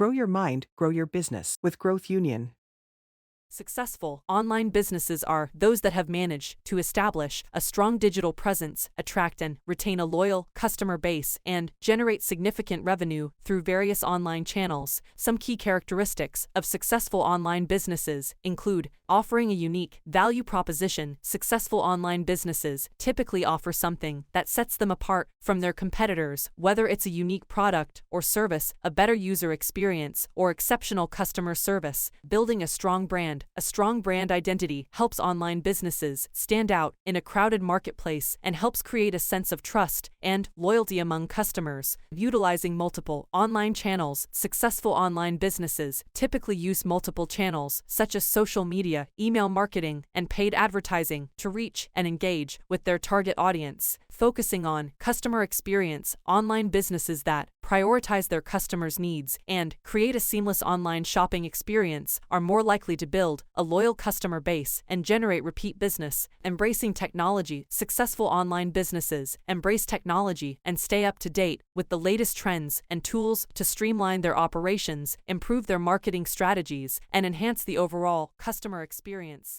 Grow your mind, grow your business with Growth Union. Successful online businesses are those that have managed to establish a strong digital presence, attract and retain a loyal customer base, and generate significant revenue through various online channels. Some key characteristics of successful online businesses include offering a unique value proposition. Successful online businesses typically offer something that sets them apart from their competitors, whether it's a unique product or service, a better user experience, or exceptional customer service. Building a strong brand identity helps online businesses stand out in a crowded marketplace and helps create a sense of trust and loyalty among customers. Utilizing multiple online channels. Successful online businesses typically use multiple channels, such as social media, email marketing, and paid advertising, to reach and engage with their target audience. Focusing on customer experience. Online businesses that prioritize their customers' needs and create a seamless online shopping experience are more likely to build a loyal customer base and generate repeat business. Embracing technology. Successful online businesses embrace technology and stay up to date with the latest trends and tools to streamline their operations, improve their marketing strategies, and enhance the overall customer experience.